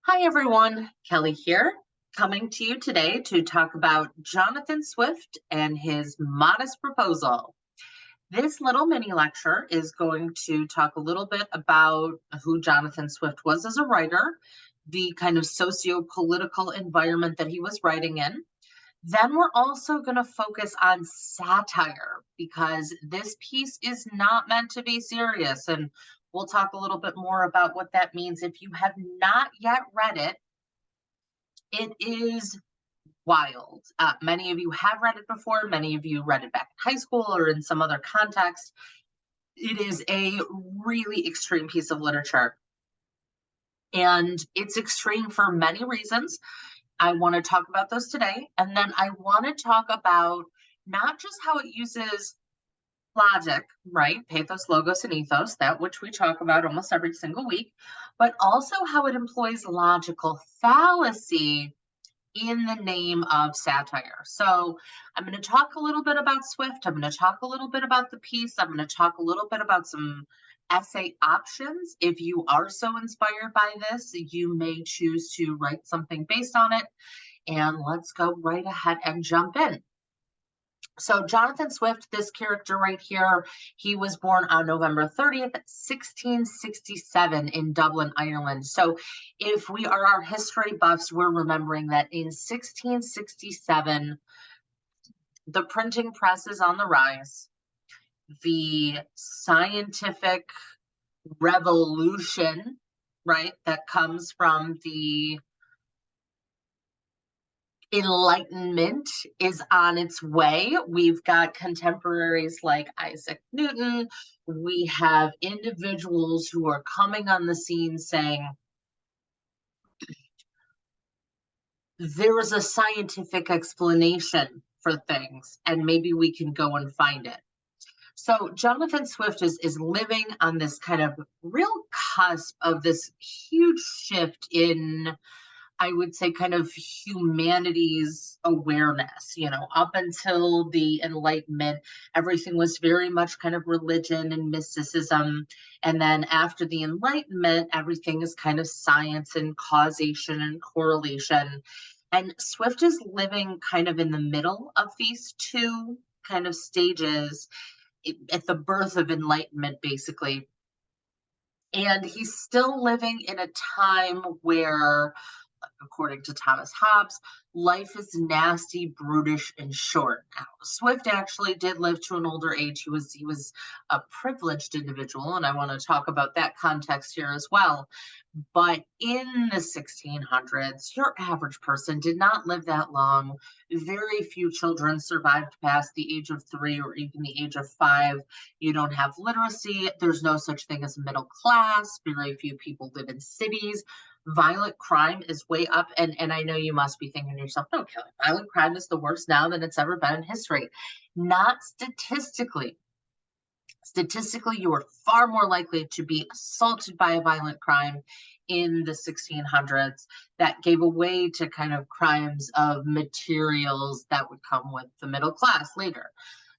Hi everyone, Kelly here, coming to you today to talk about Jonathan Swift and his modest proposal. This little mini lecture is going to talk a little bit about who Jonathan Swift was as a writer, the kind of socio-political environment that he was writing in. Then we're also going to focus on satire because this piece is not meant to be serious. And we'll talk a little bit more about what that means. If you have not yet read it, it is wild. Many of you have read it before. Many of you read it back in high school or in some other context. It is a really extreme piece of literature. And it's extreme for many reasons. I want to talk about those today. And then I want to talk about not just how it uses logic, right? Pathos, logos, and ethos, that which we talk about almost every single week, but also how it employs logical fallacy in the name of satire. So I'm going to talk a little bit about Swift. I'm going to talk a little bit about the piece. I'm going to talk a little bit about some essay options. If you are so inspired by this, you may choose to write something based on it. And let's go right ahead and jump in. So Jonathan Swift, this character right here, he was born on November 30th, 1667 in Dublin, Ireland. So if we are our history buffs, we're remembering that in 1667, the printing press is on the rise. The scientific revolution, right, that comes from the Enlightenment is on its way. We've got contemporaries like Isaac Newton. We have individuals who are coming on the scene saying, there is a scientific explanation for things, and maybe we can go and find it. So Jonathan Swift is living on this kind of real cusp of this huge shift in, I would say, kind of humanity's awareness. Up until the Enlightenment, everything was very much kind of religion and mysticism. And then after the Enlightenment, everything is kind of science and causation and correlation. And Swift is living kind of in the middle of these two kind of stages at the birth of enlightenment, basically. And he's still living in a time where, according to Thomas Hobbes, life is nasty, brutish, and short. Now, Swift actually did live to an older age. He was a privileged individual, and I want to talk about that context here as well. But in the 1600s, your average person did not live that long. Very few children survived past the age of 3 or even the age of 5. You don't have literacy. There's no such thing as middle class. Very few people live in cities. Violent crime is way up. And I know you must be thinking to yourself, no, Kelly, violent crime is the worst now than it's ever been in history. Not statistically. Statistically, you are far more likely to be assaulted by a violent crime in the 1600s that gave away to kind of crimes of materials that would come with the middle class later.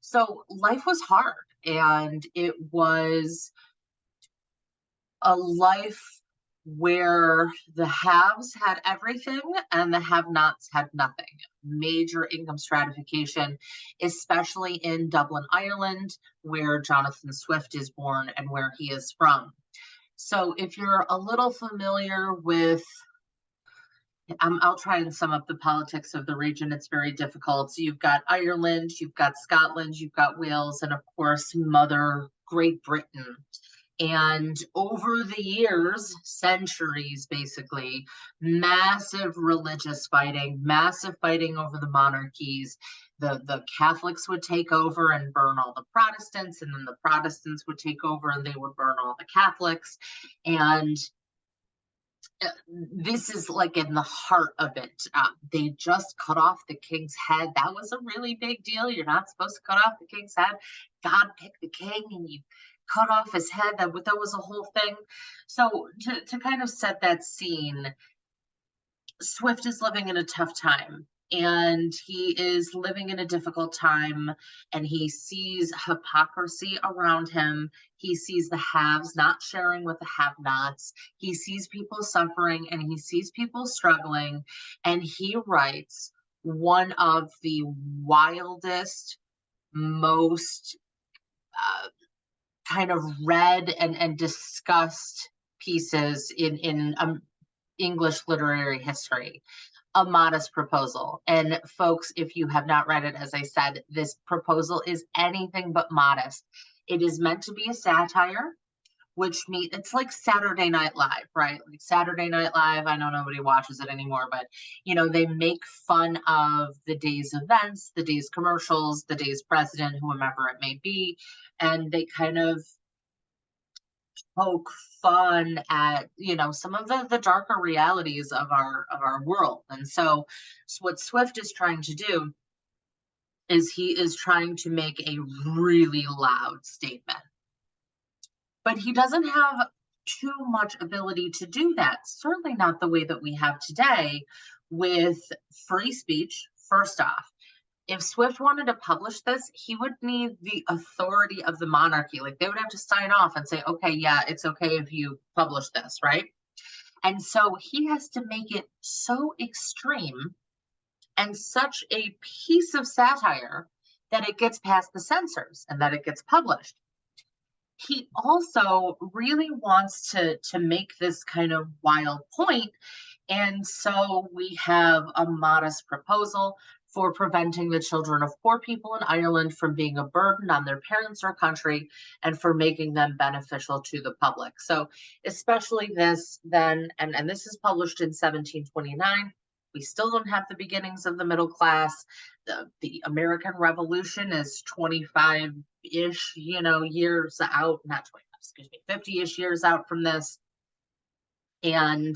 So life was hard, and it was a life where the haves had everything and the have-nots had nothing. Major income stratification, especially in Dublin, Ireland, where Jonathan Swift is born and where he is from. So if you're a little familiar with, I'll try and sum up the politics of the region. It's very difficult. So you've got Ireland, you've got Scotland, you've got Wales, and of course, Mother Great Britain. And over the years, centuries basically, massive religious fighting, massive fighting over the monarchies. The Catholics would take over and burn all the Protestants, and then the Protestants would take over and they would burn all the Catholics. And this is like in the heart of it. They just cut off the king's head. That was a really big deal. You're not supposed to cut off the king's head. God picked the king and you cut off his head. That was a whole thing. So to kind of set that scene, Swift is living in a tough time. and he is living in a difficult time, and he sees hypocrisy around him. He sees the haves not sharing with the have nots. He sees people suffering and he sees people struggling. And he writes one of the wildest, most uh, kind of read and discussed pieces in English literary history, A Modest Proposal. And folks, if you have not read it, as I said, this proposal is anything but modest. It is meant to be a satire, which means it's like Saturday Night Live, right? Like Saturday Night Live, I know nobody watches it anymore, but they make fun of the day's events, the day's commercials, the day's president, whomever it may be, and they kind of poke fun at some of the darker realities of our world. And so what Swift is trying to do is he is trying to make a really loud statement, but he doesn't have too much ability to do that, certainly not the way that we have today with free speech. First off, if Swift wanted to publish this, he would need the authority of the monarchy. Like, they would have to sign off and say, okay, yeah, it's okay if you publish this, right? And so he has to make it so extreme and such a piece of satire that it gets past the censors and that it gets published. He also really wants to make this kind of wild point, and so we have A Modest Proposal for preventing the children of poor people in Ireland from being a burden on their parents or country, and for making them beneficial to the public. So especially this then, and this is published in 1729. We still don't have the beginnings of the middle class. The American Revolution is 25-ish, years out, not 25, excuse me, 50-ish years out from this. And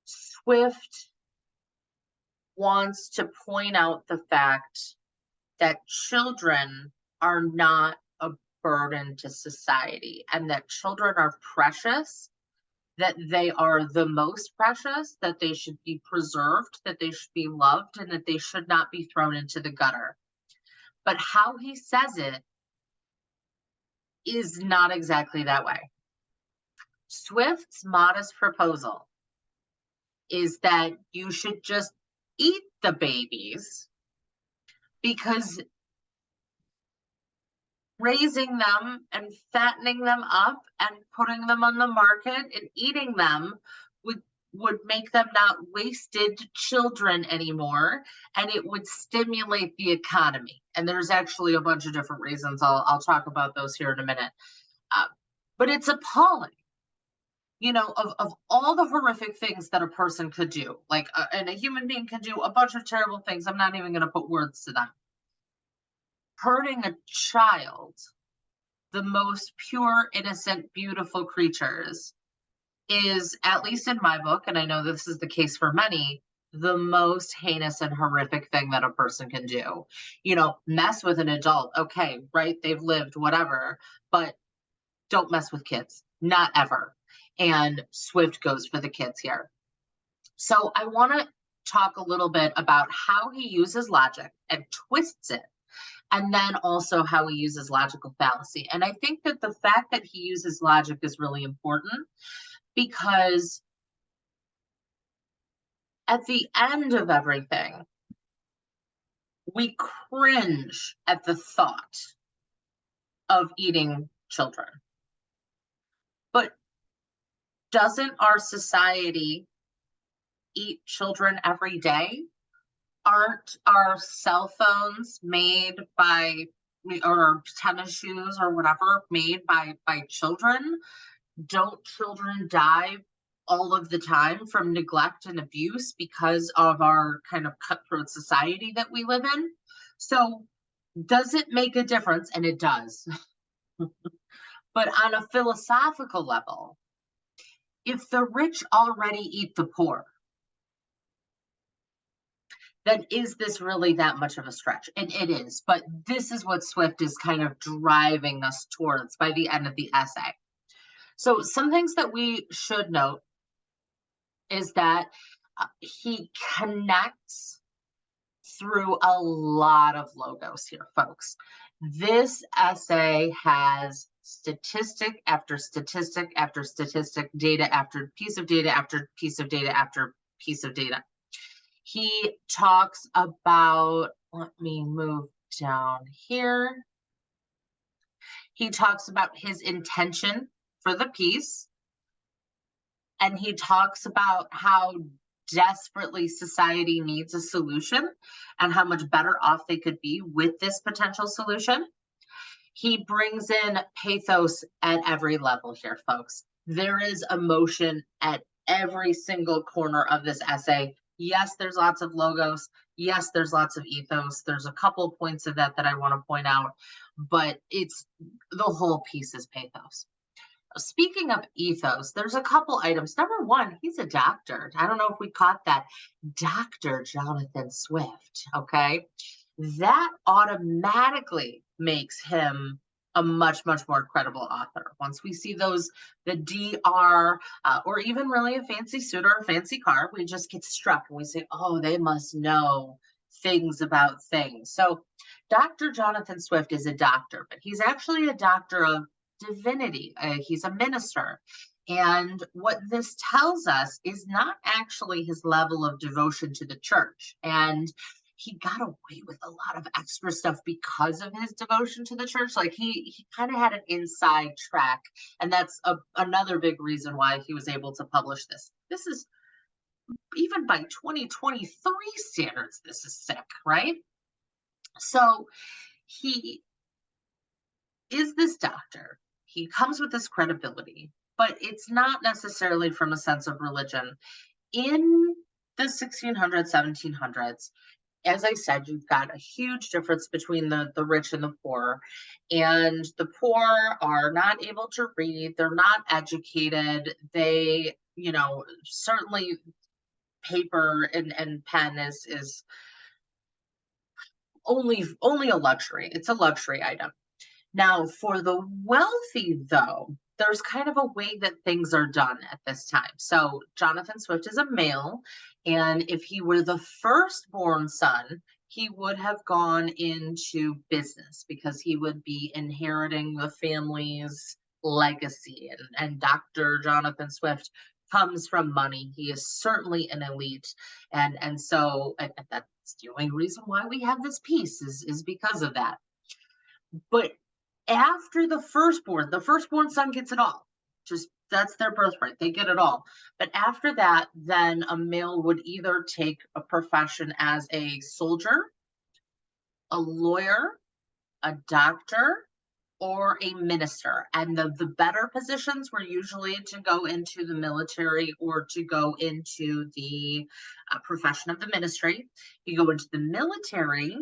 Swift wants to point out the fact that children are not a burden to society, and that children are precious, that they are the most precious, that they should be preserved, that they should be loved, and that they should not be thrown into the gutter. But how he says it is not exactly that way. Swift's modest proposal is that you should just eat the babies, because raising them and fattening them up and putting them on the market and eating them would make them not wasted children anymore, and it would stimulate the economy. And there's actually a bunch of different reasons. I'll talk about those here in a minute. But it's appalling, of all the horrific things that a person could do, like and a human being can do a bunch of terrible things. I'm not even going to put words to them. Hurting a child, the most pure, innocent, beautiful creatures, is, at least in my book, and I know this is the case for many, the most heinous and horrific thing that a person can do. Mess with an adult, okay, right? They've lived, whatever, but don't mess with kids, not ever. And Swift goes for the kids here. So I want to talk a little bit about how he uses logic and twists it, and then also how he uses logical fallacy. And I think that the fact that he uses logic is really important, because at the end of everything, we cringe at the thought of eating children. But doesn't our society eat children every day? Aren't our cell phones made by, or tennis shoes or whatever, made by children? Don't children die all of the time from neglect and abuse because of our kind of cutthroat society that we live in? So does it make a difference? And it does. But on a philosophical level, if the rich already eat the poor, then is this really that much of a stretch? And it is, but this is what Swift is kind of driving us towards by the end of the essay. So some things that we should note is that He connects through a lot of logos here, folks. This essay has statistic after statistic after statistic, data after piece of data after piece of data after piece of data. He talks about, let me move down here. He talks about his intention for the piece, and he talks about how desperately society needs a solution and how much better off they could be with this potential solution. He brings in pathos at every level here, folks. There is emotion at every single corner of this essay. Yes, there's lots of logos. Yes, there's lots of ethos. There's a couple points of that I want to point out, but it's the whole piece is pathos. Speaking of ethos, there's a couple items. Number one, he's a doctor. I don't know if we caught that. Dr. Jonathan Swift, okay? That automatically makes him a much, much more credible author. Once we see those, the DR, or even really a fancy suit or a fancy car, we just get struck and we say, oh, they must know things about things. So Dr. Jonathan Swift is a doctor, but he's actually a doctor of divinity. He's a minister. And what this tells us is not actually his level of devotion to the church. And he got away with a lot of extra stuff because of his devotion to the church. Like he kind of had an inside track. And that's another big reason why he was able to publish this. This is, even by 2023 standards, this is sick, right? So he is this doctor. He comes with this credibility, but it's not necessarily from a sense of religion. In the 1600s, 1700s, as I said, you've got a huge difference between the rich and the poor. And the poor are not able to read, they're not educated. They, certainly paper and pen is only a luxury. It's a luxury item. Now, for the wealthy, though, there's kind of a way that things are done at this time. So Jonathan Swift is a male, and if he were the firstborn son, he would have gone into business because he would be inheriting the family's legacy. And Dr. Jonathan Swift comes from money. He is certainly an elite. And so that's the only reason why we have this piece is because of that. But after the firstborn son gets it all. Just that's their birthright. They get it all. But after that, then a male would either take a profession as a soldier, a lawyer, a doctor, or a minister. And the better positions were usually to go into the military or to go into the profession of the ministry. You go into the military,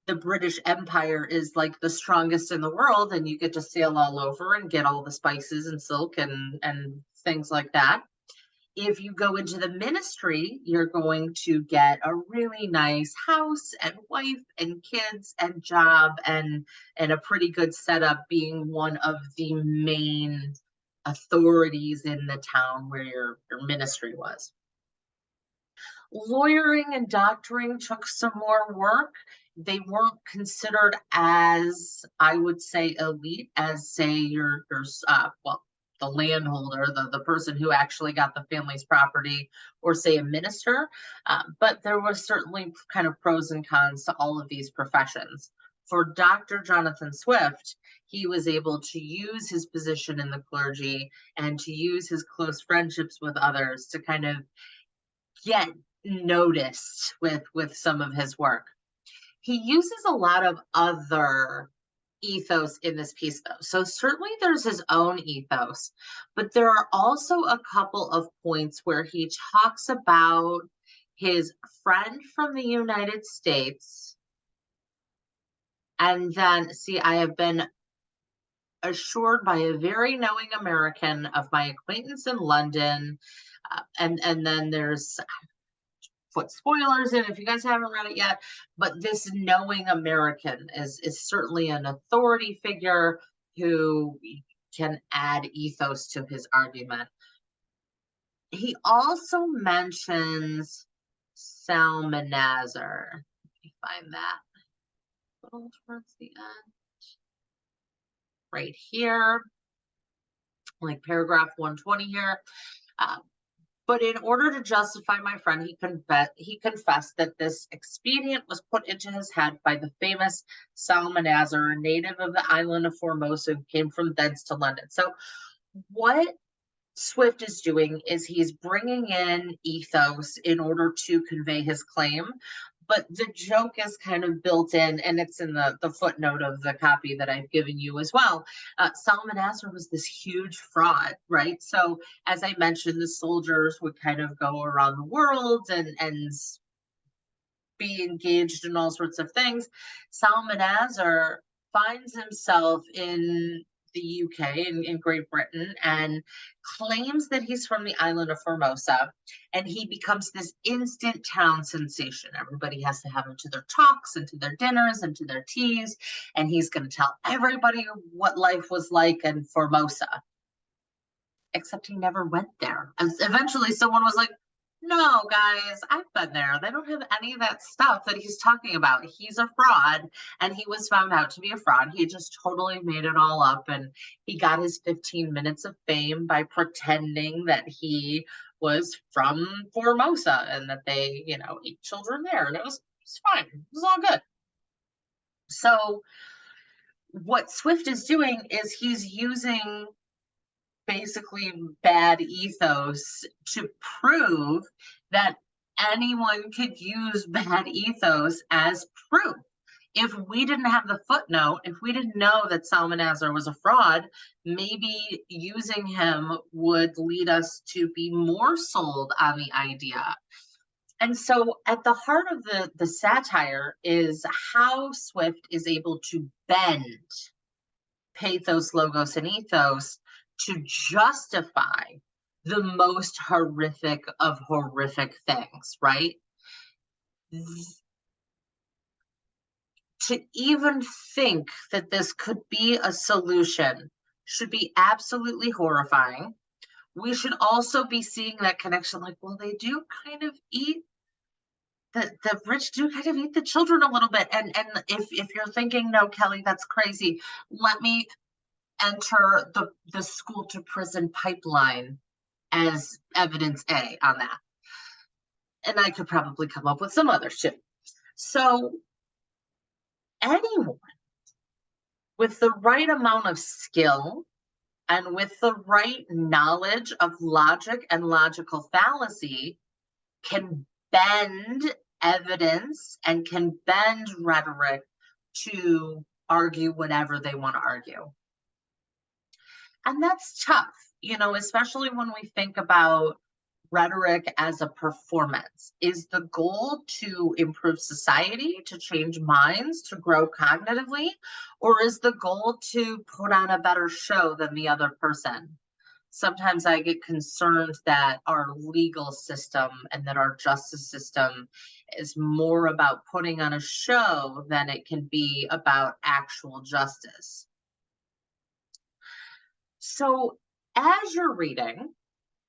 the British Empire is like the strongest in the world, and you get to sail all over and get all the spices and silk and things like that. If you go into the ministry, you're going to get a really nice house and wife and kids and job and a pretty good setup, being one of the main authorities in the town where your ministry was. Lawyering and doctoring took some more work. They weren't considered as, I would say, elite as, say, your the landholder, the person who actually got the family's property, or say a minister. But there was certainly kind of pros and cons to all of these professions. For Dr. Jonathan Swift, he was able to use his position in the clergy and to use his close friendships with others to kind of get noticed with some of his work. He uses a lot of other ethos in this piece, though. So certainly there's his own ethos, but there are also a couple of points where he talks about his friend from the United States. And then, see, I have been assured by a very knowing American of my acquaintance in London. And then there's, put spoilers in if you guys haven't read it yet, but this knowing American is certainly an authority figure who can add ethos to his argument. He also mentions Salmanazar. Let me find that a little towards the end. Right here, like paragraph 120 here. But in order to justify my friend, he confessed that this expedient was put into his head by the famous Salmanazar, a native of the island of Formosa, who came from thence to London. So what Swift is doing is he's bringing in ethos in order to convey his claim, but the joke is kind of built in, and it's in the footnote of the copy that I've given you as well. Salmanazar was this huge fraud, right? So as I mentioned, the soldiers would kind of go around the world and be engaged in all sorts of things. Salmanazar finds himself in the UK, in Great Britain, and claims that he's from the island of Formosa, and he becomes this instant town sensation. Everybody has to have him to their talks and to their dinners and to their teas, and he's going to tell everybody what life was like in Formosa. Except he never went there. And eventually someone was like, no, guys, I've been there. They don't have any of that stuff that he's talking about. He's a fraud, and he was found out to be a fraud. He just totally made it all up, and he got his 15 minutes of fame by pretending that he was from Formosa and that they, ate children there, and it was fine. It was all good. So what Swift is doing is he's using basically bad ethos to prove that anyone could use bad ethos as proof. If we didn't have the footnote, if we didn't know that Salmanazar was a fraud, maybe using him would lead us to be more sold on the idea. And so at the heart of the satire is how Swift is able to bend pathos, logos, and ethos to justify the most horrific of horrific things, right? To even think that this could be a solution should be absolutely horrifying. We should also be seeing that connection, like, well, they do kind of eat the rich do kind of eat the children a little bit. And if you're thinking, no, Kelly, that's crazy, let me enter the school to prison pipeline as evidence A on that. And I could probably come up with some others too. So anyone with the right amount of skill and with the right knowledge of logic and logical fallacy can bend evidence and can bend rhetoric to argue whatever they want to argue. And that's tough, especially when we think about rhetoric as a performance. Is the goal to improve society, to change minds, to grow cognitively? Or is the goal to put on a better show than the other person? Sometimes I get concerned that our legal system and that our justice system is more about putting on a show than it can be about actual justice. So as you're reading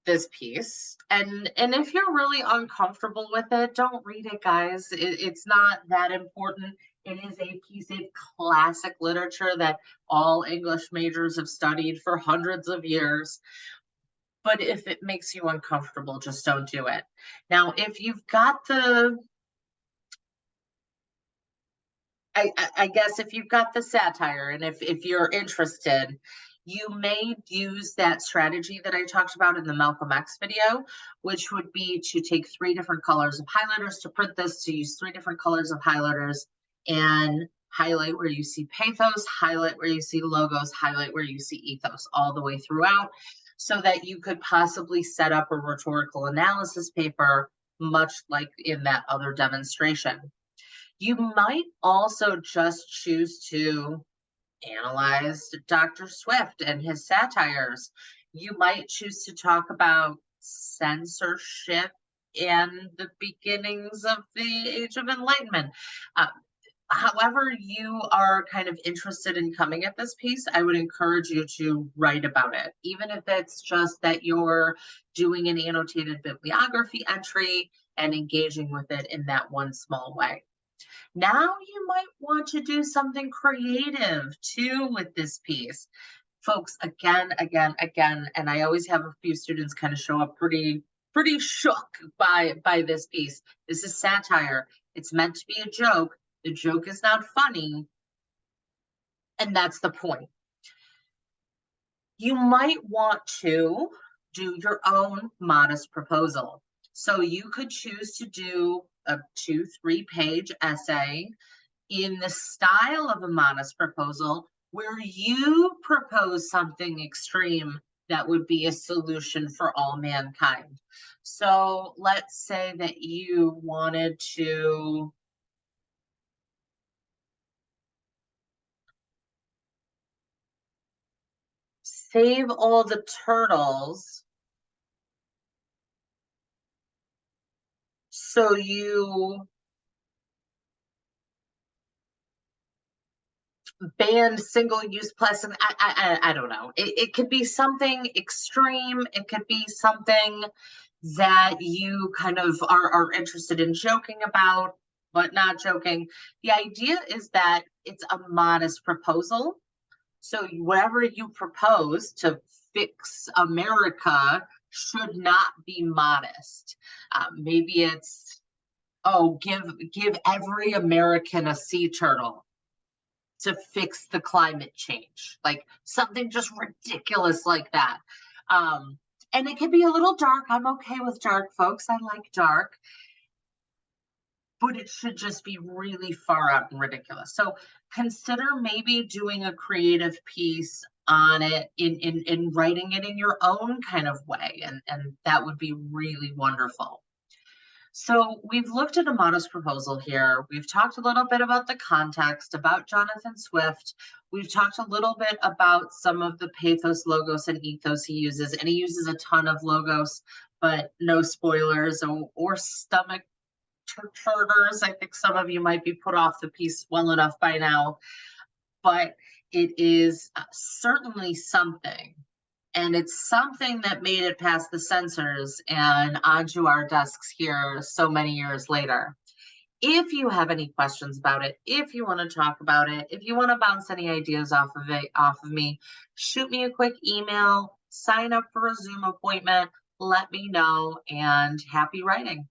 this piece, and if you're really uncomfortable with it, don't read it, guys. It's not that important. It is a piece of classic literature that all English majors have studied for hundreds of years. But if it makes you uncomfortable, just don't do it. Now, if you've got I guess if you've got the satire, and if you're interested, you may use that strategy that I talked about in the Malcolm X video, which would be to take 3 different colors of highlighters to print this, to use 3 different colors of highlighters and highlight where you see pathos, highlight where you see logos, highlight where you see ethos all the way throughout, so that you could possibly set up a rhetorical analysis paper, much like in that other demonstration. You might also just choose to analyze Dr. Swift and his satires. You might choose to talk about censorship and the beginnings of the Age of Enlightenment. however you are kind of interested in coming at this piece, I would encourage you to write about it, even if it's just that you're doing an annotated bibliography entry and engaging with it in that one small way. Now you might want to do something creative too with this piece. Folks, again, and I always have a few students kind of show up pretty shook by this piece. This is satire. It's meant to be a joke. The joke is not funny, and that's the point. You might want to do your own modest proposal. So you could choose to do a 2-3 page essay in the style of a modest proposal where you propose something extreme that would be a solution for all mankind. So let's say that you wanted to save all the turtles so you ban single-use plastic. I don't know. It could be something extreme. It could be something that you kind of are interested in joking about, but not joking. The idea is that it's a modest proposal. So whatever you propose to fix America should not be modest. Maybe it's, oh, give every American a sea turtle to fix the climate change, like something just ridiculous like that. And it can be a little dark. I'm okay with dark, folks. I like dark, but it should just be really far out and ridiculous. So consider maybe doing a creative piece on it in writing it in your own kind of way, and that would be really wonderful. So we've looked at a modest proposal here. We've talked a little bit about the context, about Jonathan Swift. We've talked a little bit about some of the pathos, logos, and ethos he uses, and he uses a ton of logos, but no spoilers or stomach turters. I think some of you might be put off the piece well enough by now, but it is certainly something. And it's something that made it past the censors and onto our desks here so many years later. If you have any questions about it, if you want to talk about it, if you want to bounce any ideas off of me, shoot me a quick email, sign up for a Zoom appointment, let me know, and happy writing.